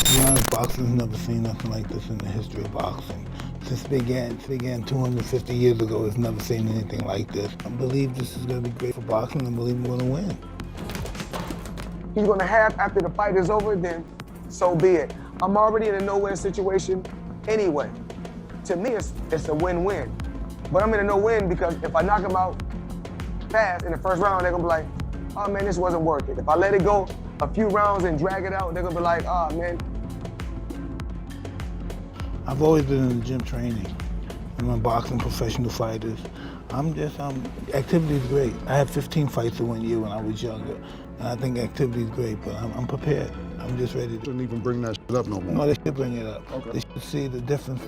be honest, boxing's never seen nothing like this in the history of boxing. Since it began 250 years ago, it's never seen anything like this. I believe this is going to be great for boxing. I believe we're going to win. He's going to have after the fight is over, then so be it. I'm already in a no-win situation anyway. To me, it's a win-win. But I'm in a no-win because if I knock him out fast in the first round, they're going to be like, oh man, this wasn't worth it. If I let it go a few rounds and drag it out, they're going to be like, oh man. I've always been in the gym training. I'm boxing professional fighters. Activity is great. I had 15 fights in 1 year when I was younger. And I think activity is great, but I'm prepared. I'm just ready to. Shouldn't even bring that shit up no more. No, they should bring it up. Okay. They should see the difference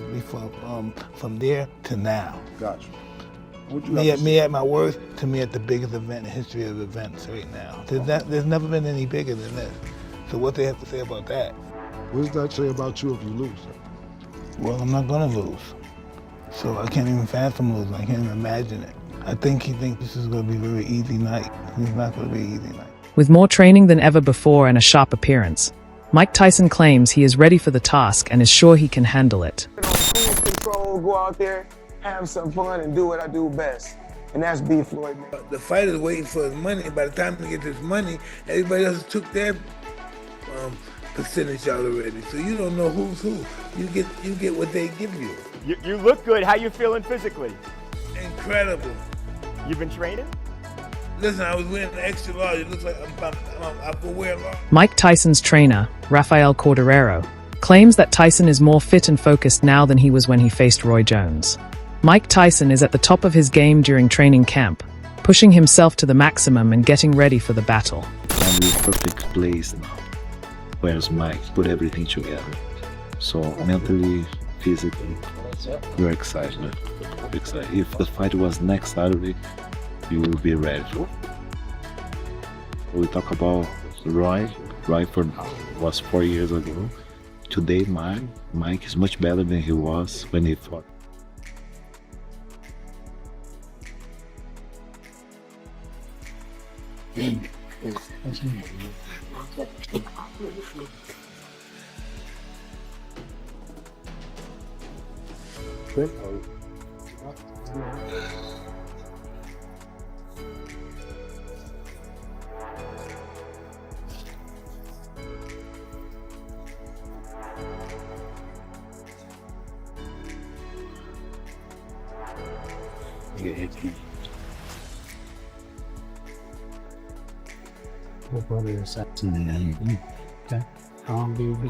from there to now. Gotcha. Me at my worst, to me at the biggest event in the history of events right now. There's never been any bigger than this. So what they have to say about that? What does that say about you if you lose? Well, I'm not gonna lose. So I can't even fathom losing. I can't even imagine it. I think he thinks this is gonna be a very easy night. It's not gonna be an easy night. With more training than ever before and a sharp appearance, Mike Tyson claims he is ready for the task and is sure he can handle it. Cruise control, go out there, have some fun, and do what I do best. And that's beat Floyd, man. The fighter's waiting for his money. By the time he gets his money, everybody else took their percentage out already. So you don't know who's who. You get what they give you. You look good. How you feeling physically? Incredible. You've been training? Listen, I was wearing an extra large. It looks like I could wear a large. Mike Tyson's trainer, Rafael Corderero, claims that Tyson is more fit and focused now than he was when he faced Roy Jones. Mike Tyson is at the top of his game during training camp, pushing himself to the maximum and getting ready for the battle. I'm in the perfect place now. Where's Mike? Put everything together. So mentally, physically, we're excited. If the fight was next Saturday, you will be ready. We talk about Roy was 4 years ago. Today, Mike is much better than he was when he fought. Okay.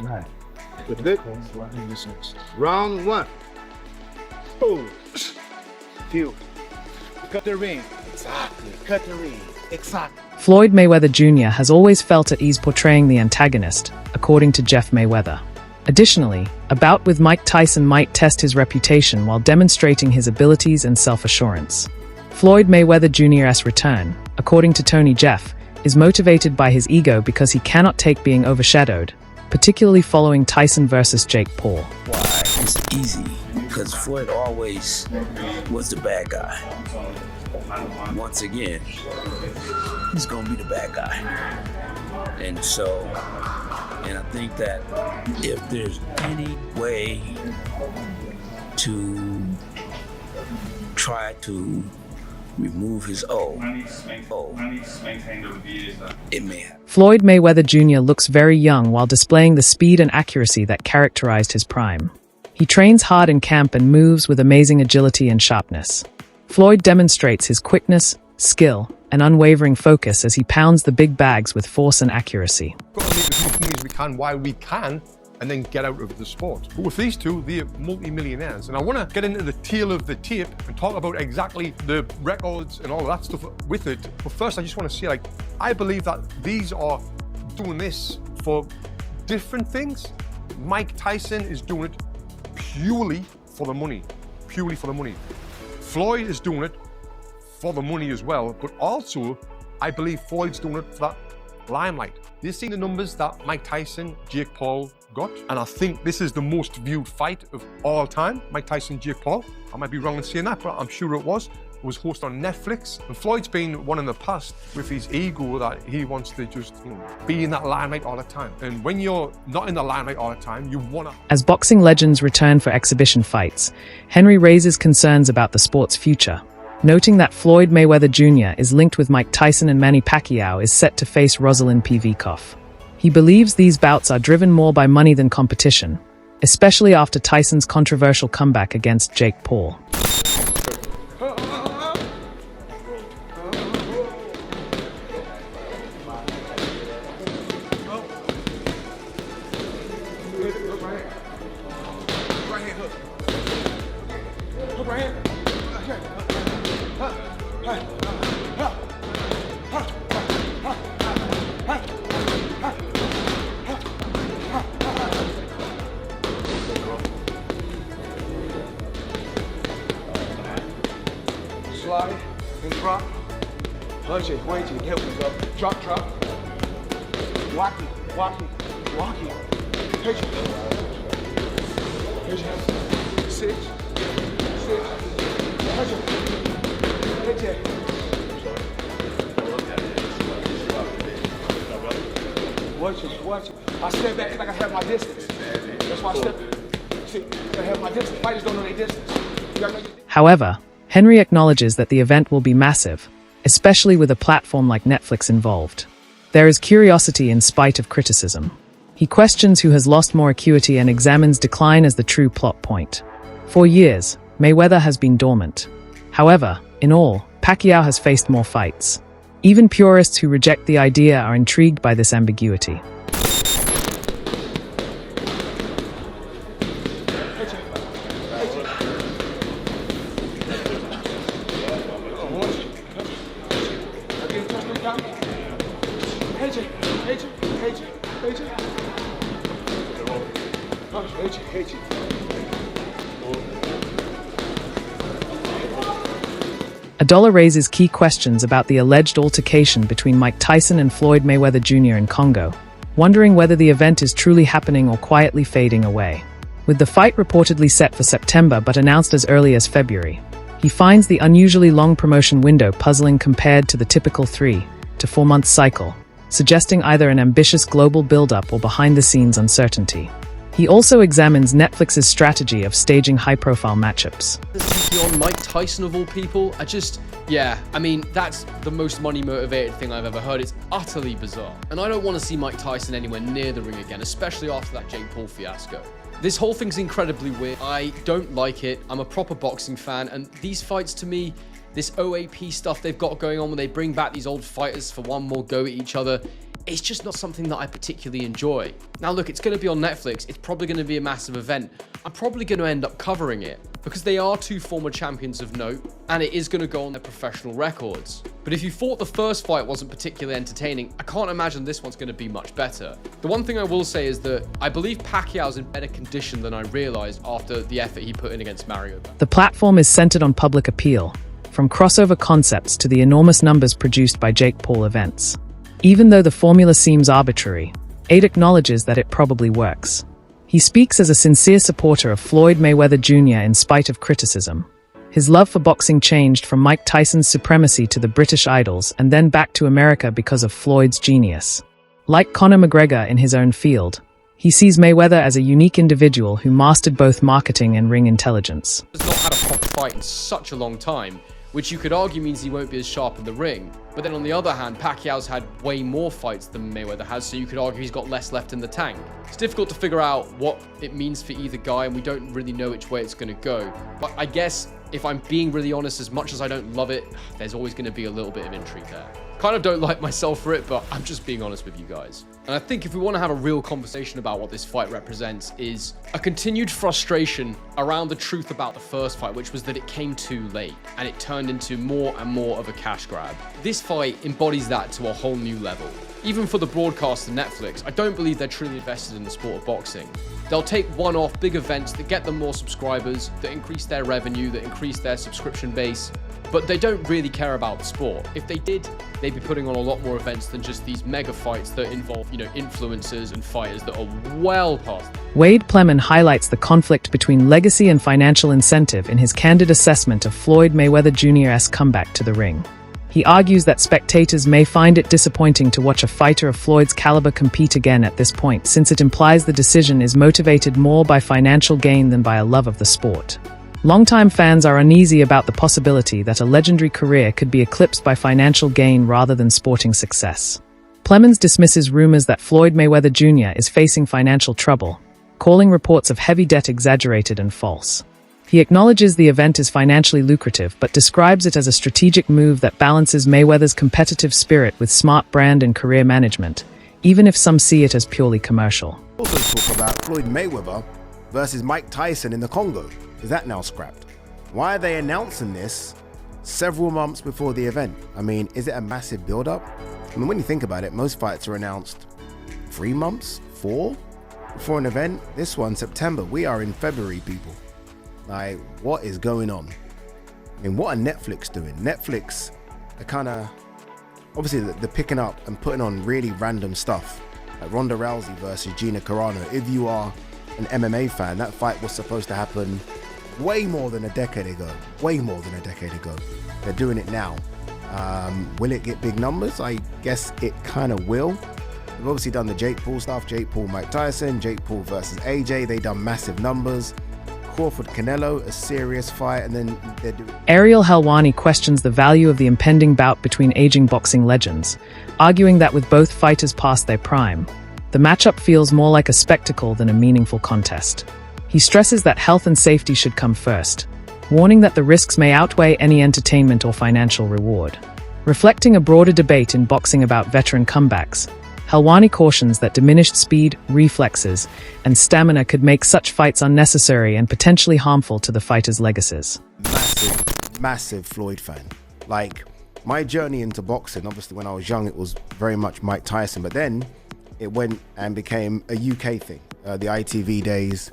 Right. Good. Round one. Boom. Few. Cut the ring. Exactly. Cut the ring. Exactly. Floyd Mayweather Jr. has always felt at ease portraying the antagonist, according to Jeff Mayweather. Additionally, a bout with Mike Tyson might test his reputation while demonstrating his abilities and self-assurance. Floyd Mayweather Jr.'s return, according to Tony Jeff, is motivated by his ego because he cannot take being overshadowed, particularly following Tyson versus Jake Paul. Why? It's easy, because Floyd always was the bad guy. Once again, he's gonna be the bad guy. And I think that if there's any way to try to remove his it may happen. Floyd Mayweather Jr. looks very young while displaying the speed and accuracy that characterized his prime. He trains hard in camp and moves with amazing agility and sharpness. Floyd demonstrates his quickness, skill, and unwavering focus as he pounds the big bags with force and accuracy. We've got to make as much money as we can while we can, and then get out of the sport. But with these two, they're multi-millionaires. And I want to get into the tail of the tape and talk about exactly the records and all of that stuff with it. But first, I just want to say, I believe that these are doing this for different things. Mike Tyson is doing it purely for the money. Purely for the money. Floyd is doing it for the money as well, but also, I believe Floyd's doing it for that limelight. They've seen the numbers that Mike Tyson, Jake Paul got, and I think this is the most viewed fight of all time, Mike Tyson, Jake Paul. I might be wrong in saying that, but I'm sure it was. was hosted on Netflix, and Floyd's been one in the past with his ego that he wants to just, be in that limelight all the time. And when you're not in the limelight all the time, you want to... As boxing legends return for exhibition fights, Henry raises concerns about the sport's future, noting that Floyd Mayweather Jr. is linked with Mike Tyson and Manny Pacquiao is set to face Rosalind Pivkoff. He believes these bouts are driven more by money than competition, especially after Tyson's controversial comeback against Jake Paul. Slide and drop. Punch it, point it, here we go. Drop, drop. Walk it, walk it, walk it. Hit you. Hit you. Six. Hit you. Hit you. Watch it. I step back like I have my distance. That's why I step. See, I have my distance. Fighters don't know their distance. You gotta make it. However, Henry acknowledges that the event will be massive, especially with a platform like Netflix involved. There is curiosity in spite of criticism. He questions who has lost more acuity and examines decline as the true plot point. For years, Mayweather has been dormant. However, in all, Pacquiao has faced more fights. Even purists who reject the idea are intrigued by this ambiguity. Adola raises key questions about the alleged altercation between Mike Tyson and Floyd Mayweather Jr. in Congo, wondering whether the event is truly happening or quietly fading away. With the fight reportedly set for September but announced as early as February, he finds the unusually long promotion window puzzling compared to the typical 3 to 4 month cycle, suggesting either an ambitious global build-up or behind-the-scenes uncertainty. He also examines Netflix's strategy of staging high-profile matchups. On Mike Tyson of all people, I mean, that's the most money-motivated thing I've ever heard. It's utterly bizarre. And I don't want to see Mike Tyson anywhere near the ring again, especially after that Jake Paul fiasco. This whole thing's incredibly weird. I don't like it. I'm a proper boxing fan, and these fights to me, this OAP stuff they've got going on where they bring back these old fighters for one more go at each other, it's just not something that I particularly enjoy. Now look, it's going to be on Netflix, it's probably going to be a massive event. I'm probably going to end up covering it, because they are 2 former champions of note, and it is going to go on their professional records. But if you thought the first fight wasn't particularly entertaining, I can't imagine this one's going to be much better. The one thing I will say is that I believe Pacquiao's in better condition than I realized after the effort he put in against Mario. The platform is centered on public appeal, from crossover concepts to the enormous numbers produced by Jake Paul events. Even though the formula seems arbitrary, Aid acknowledges that it probably works. He speaks as a sincere supporter of Floyd Mayweather Jr. in spite of criticism. His love for boxing changed from Mike Tyson's supremacy to the British idols and then back to America because of Floyd's genius. Like Conor McGregor in his own field, he sees Mayweather as a unique individual who mastered both marketing and ring intelligence. He's not had a proper fight in such a long time, which you could argue means he won't be as sharp in the ring. But then on the other hand, Pacquiao's had way more fights than Mayweather has, so you could argue he's got less left in the tank. It's difficult to figure out what it means for either guy, and we don't really know which way it's going to go. But I guess, if I'm being really honest, as much as I don't love it, there's always going to be a little bit of intrigue there. Kind of don't like myself for it, but I'm just being honest with you guys. And I think if we want to have a real conversation about what this fight represents is a continued frustration around the truth about the first fight, which was that it came too late and it turned into more and more of a cash grab. This fight embodies that to a whole new level. Even for the broadcast and Netflix, I don't believe they're truly invested in the sport of boxing. They'll take one-off big events that get them more subscribers, that increase their revenue, that increase their subscription base, but they don't really care about the sport. If they did, they'd be putting on a lot more events than just these mega fights that involve, influencers and fighters that are well past that. Wade Plemon highlights the conflict between legacy and financial incentive in his candid assessment of Floyd Mayweather Jr.'s comeback to the ring. He argues that spectators may find it disappointing to watch a fighter of Floyd's caliber compete again at this point, since it implies the decision is motivated more by financial gain than by a love of the sport. Longtime fans are uneasy about the possibility that a legendary career could be eclipsed by financial gain rather than sporting success. Plemons dismisses rumors that Floyd Mayweather Jr. is facing financial trouble, calling reports of heavy debt exaggerated and false. He acknowledges the event is financially lucrative, but describes it as a strategic move that balances Mayweather's competitive spirit with smart brand and career management, even if some see it as purely commercial. Also talk about Floyd Mayweather versus Mike Tyson in the Congo. Is that now scrapped? Why are they announcing this several months before the event? I mean, is it a massive build-up? I mean, when you think about it, most fights are announced 3 months, 4, before an event. This one, September. We are in February, people. Like, what is going on? I mean, what are Netflix doing? Netflix are kind of, obviously they're picking up and putting on really random stuff. Like Ronda Rousey versus Gina Carano. If you are an MMA fan, that fight was supposed to happen way more than a decade ago. Way more than a decade ago. They're doing it now. Will it get big numbers? I guess it kind of will. They've obviously done the Jake Paul stuff. Jake Paul, Mike Tyson. Jake Paul versus AJ. They done massive numbers. Crawford Canelo, a serious fight, and then they're doing... Ariel Helwani questions the value of the impending bout between aging boxing legends, arguing that with both fighters past their prime, the matchup feels more like a spectacle than a meaningful contest. He stresses that health and safety should come first, warning that the risks may outweigh any entertainment or financial reward. Reflecting a broader debate in boxing about veteran comebacks, Helwani cautions that diminished speed, reflexes, and stamina could make such fights unnecessary and potentially harmful to the fighter's legacies. Massive Floyd fan. Like, my journey into boxing, obviously when I was young, it was very much Mike Tyson, but then it went and became a UK thing. The ITV days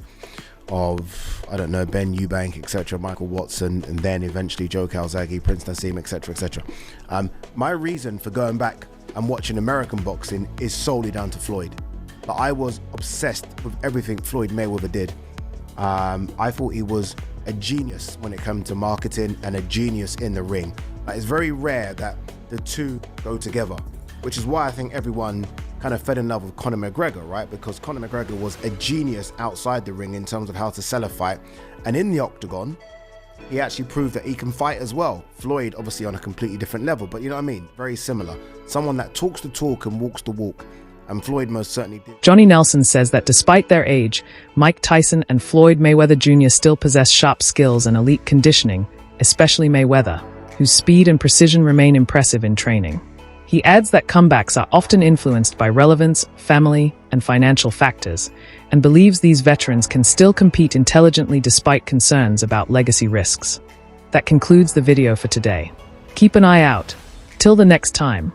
of, I don't know, Ben Eubank, etc., Michael Watson, and then eventually Joe Calzaghe, Prince Nassim, etc., etc. My reason for going back and watching American boxing is solely down to Floyd. But I was obsessed with everything Floyd Mayweather did. I thought he was a genius when it comes to marketing and a genius in the ring. It's very rare that the two go together, which is why I think everyone kind of fell in love with Conor McGregor, right? Because Conor McGregor was a genius outside the ring in terms of how to sell a fight. And in the octagon, he actually proved that he can fight as well. Floyd, obviously on a completely different level, but you know what I mean? Very similar. Someone that talks the talk and walks the walk. And Floyd most certainly did. Johnny Nelson says that despite their age, Mike Tyson and Floyd Mayweather Jr. still possess sharp skills and elite conditioning, especially Mayweather, whose speed and precision remain impressive in training. He adds that comebacks are often influenced by relevance, family, and financial factors, and believes these veterans can still compete intelligently despite concerns about legacy risks. That concludes the video for today. Keep an eye out. Till the next time.